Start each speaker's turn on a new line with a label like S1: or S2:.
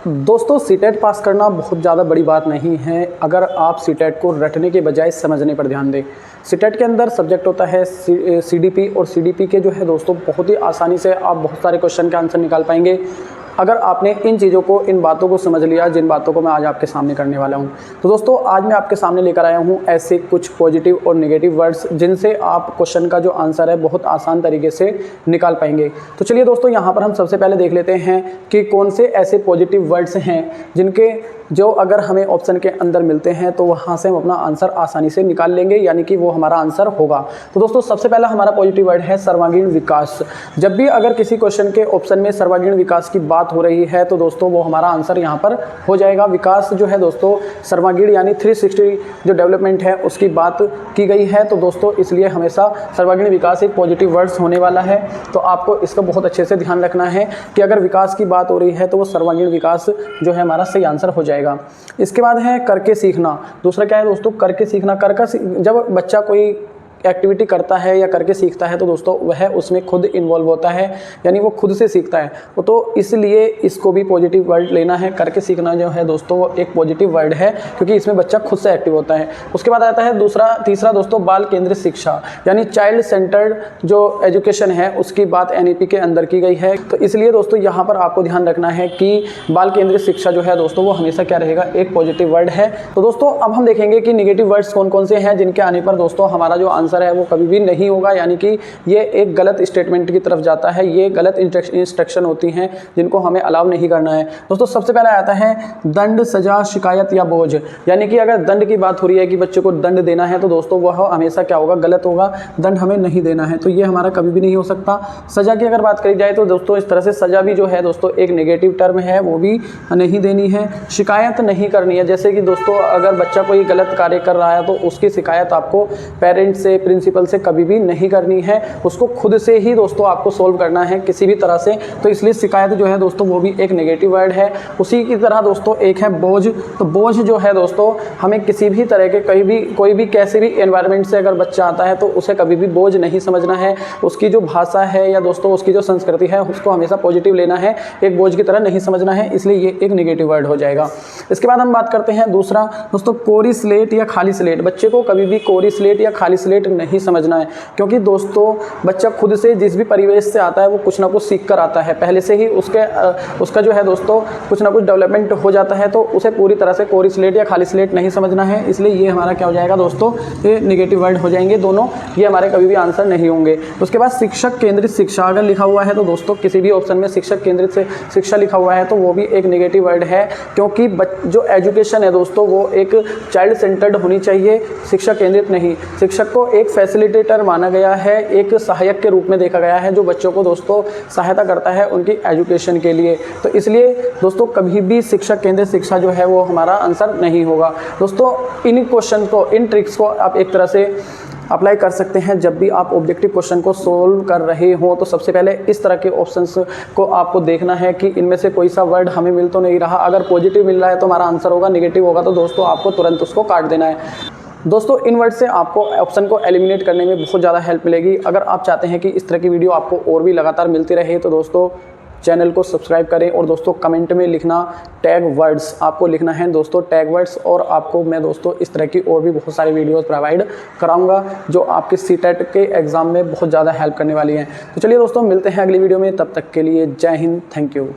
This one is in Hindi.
S1: दोस्तों सीटेट पास करना बहुत ज़्यादा बड़ी बात नहीं है अगर आप सीटेट को रटने के बजाय समझने पर ध्यान दें। सीटेट के अंदर सब्जेक्ट होता है सीडीपी और सीडीपी के जो है दोस्तों बहुत ही आसानी से आप बहुत सारे क्वेश्चन के आंसर निकाल पाएंगे अगर आपने इन चीज़ों को, इन बातों को समझ लिया जिन बातों को मैं आज आपके सामने करने वाला हूं। तो दोस्तों आज मैं आपके सामने लेकर आया हूं ऐसे कुछ पॉजिटिव और नेगेटिव वर्ड्स जिनसे आप क्वेश्चन का जो आंसर है बहुत आसान तरीके से निकाल पाएंगे। तो चलिए दोस्तों यहाँ पर हम सबसे पहले देख लेते हैं कि कौन से ऐसे पॉजिटिव वर्ड्स हैं जिनके जो अगर हमें ऑप्शन के अंदर मिलते हैं तो वहाँ से हम अपना आंसर आसानी से निकाल लेंगे, यानी कि वो हमारा आंसर होगा। तो दोस्तों सबसे पहला हमारा पॉजिटिव वर्ड है सर्वांगीण विकास। जब भी अगर किसी क्वेश्चन के ऑप्शन में सर्वांगीण विकास की बात हो रही है तो दोस्तों वो हमारा आंसर यहाँ पर हो जाएगा। विकास जो है दोस्तों सर्वांगीण यानी 360 जो डेवलपमेंट है उसकी बात की गई है, तो दोस्तों इसलिए हमेशा सर्वांगीण विकास एक पॉजिटिव वर्ड्स होने वाला है। तो आपको इसका बहुत अच्छे से ध्यान रखना है कि अगर विकास की बात हो रही है तो वो सर्वांगीण विकास जो है हमारा सही आंसर हो जाएगा। इसके बाद है करके सीखना। दूसरा क्या है दोस्तों, करके सीखना। जब बच्चा कोई एक्टिविटी करता है या करके सीखता है तो दोस्तों वह उसमें खुद इन्वॉल्व होता है, यानी वो खुद से सीखता है। तो इसलिए इसको भी पॉजिटिव वर्ड लेना है। करके सीखना जो है दोस्तों वो एक पॉजिटिव वर्ड है क्योंकि इसमें बच्चा खुद से एक्टिव होता है। उसके बाद आता है तीसरा दोस्तों बाल केंद्रित शिक्षा, यानी चाइल्ड सेंटर्ड जो एजुकेशन है उसकी बात NEP के अंदर की गई है। तो इसलिए दोस्तों यहाँ पर आपको ध्यान रखना है कि बाल केंद्रित शिक्षा जो है दोस्तों वो हमेशा क्या रहेगा, एक पॉजिटिव वर्ड है। तो दोस्तों अब हम देखेंगे कि निगेटिव वर्ड्स कौन कौन से हैं जिनके आने पर दोस्तों हमारा जो आंसर है वो कभी भी नहीं होगा, यानी कि ये एक गलत स्टेटमेंट की तरफ जाता है। ये गलत इंस्ट्रक्शन होती हैं जिनको हमें अलाउ नहीं करना है। दोस्तों सबसे पहले आता है दंड, सजा, शिकायत या बोझ, यानी कि अगर दंड की बात हो रही है कि बच्चे को दंड देना है तो दोस्तों वह हमेशा क्या होगा, गलत होगा। दंड हमें नहीं देना है, तो ये हमारा कभी भी नहीं हो सकता। सजा की अगर बात करी जाए तो दोस्तों इस तरह से सजा भी जो है दोस्तों एक नेगेटिव टर्म है, वो भी नहीं देनी है। शिकायत नहीं करनी है, जैसे कि दोस्तों अगर बच्चा कोई गलत कार्य कर रहा है तो उसकी शिकायत आपको पेरेंट्स से, प्रिंसिपल से कभी भी नहीं करनी है। उसको खुद से ही दोस्तों आपको सोल्व करना है किसी भी तरह से। तो इसलिए शिकायत जो है दोस्तों वो भी एक नेगेटिव वर्ड है। उसी की तरह दोस्तों एक है बोझ। तो बोझ जो है दोस्तों हमें किसी भी तरह के कोई भी कैसे भी एनवायरनमेंट से अगर बच्चा आता है तो उसे कभी भी बोझ नहीं समझना है। उसकी जो भाषा है या दोस्तों उसकी जो संस्कृति है उसको हमेशा पॉजिटिव लेना है, एक बोझ की तरह नहीं समझना है, इसलिए ये एक नेगेटिव वर्ड हो जाएगा। इसके बाद हम बात करते हैं दूसरा दोस्तों कोरी स्लेट या खाली स्लेट। बच्चे को कभी भी कोरी स्लेट या खाली स्लेट नहीं समझना है, क्योंकि दोस्तों बच्चा खुद से जिस भी परिवेश से आता है वो कुछ ना कुछ सीख कर आता है। पहले से ही उसका जो है दोस्तों कुछ ना कुछ डेवलपमेंट हो जाता है, तो उसे पूरी तरह से कोरी स्लेट या खाली स्लेट नहीं समझना है। इसलिए ये हमारा क्या हो जाएगा दोस्तों, ये नेगेटिव वर्ड हो जाएंगे दोनों, ये हमारे कभी भी आंसर नहीं होंगे। उसके बाद शिक्षक केंद्रित शिक्षा अगर लिखा हुआ है तो दोस्तों किसी भी ऑप्शन में शिक्षक केंद्रित से शिक्षा लिखा हुआ है तो वो भी एक नेगेटिव वर्ड है, क्योंकि जो एजुकेशन है दोस्तों वो एक चाइल्ड सेंटर्ड होनी चाहिए, शिक्षक केंद्रित नहीं। शिक्षक को एक फैसिलिटेटर माना गया है, एक सहायक के रूप में देखा गया है जो बच्चों को दोस्तों सहायता करता है उनकी एजुकेशन के लिए। तो इसलिए दोस्तों कभी भी शिक्षक केंद्रित शिक्षा जो है वो हमारा आंसर नहीं होगा। दोस्तों इन क्वेश्चन को, इन ट्रिक्स को आप एक तरह से अप्लाई कर सकते हैं जब भी आप ऑब्जेक्टिव क्वेश्चन को सोल्व कर रहे हो। तो सबसे पहले इस तरह के ऑप्शंस को आपको देखना है कि इनमें से कोई सा वर्ड हमें मिल तो नहीं रहा। अगर पॉजिटिव मिल रहा है तो हमारा आंसर होगा, नेगेटिव होगा तो दोस्तों आपको तुरंत उसको काट देना है। दोस्तों इन वर्ड से आपको ऑप्शन को एलिमिनेट करने में बहुत ज़्यादा हेल्प मिलेगी। अगर आप चाहते हैं कि इस तरह की वीडियो आपको और भी लगातार मिलती रहे तो दोस्तों चैनल को सब्सक्राइब करें और दोस्तों कमेंट में लिखना टैग वर्ड्स, आपको लिखना है दोस्तों टैग वर्ड्स, और आपको मैं दोस्तों इस तरह की और भी बहुत सारी वीडियोस प्रोवाइड कराऊंगा जो आपके सीटेट के एग्ज़ाम में बहुत ज़्यादा हेल्प करने वाली हैं। तो चलिए दोस्तों मिलते हैं अगली वीडियो में, तब तक के लिए जय हिंद, थैंक यू।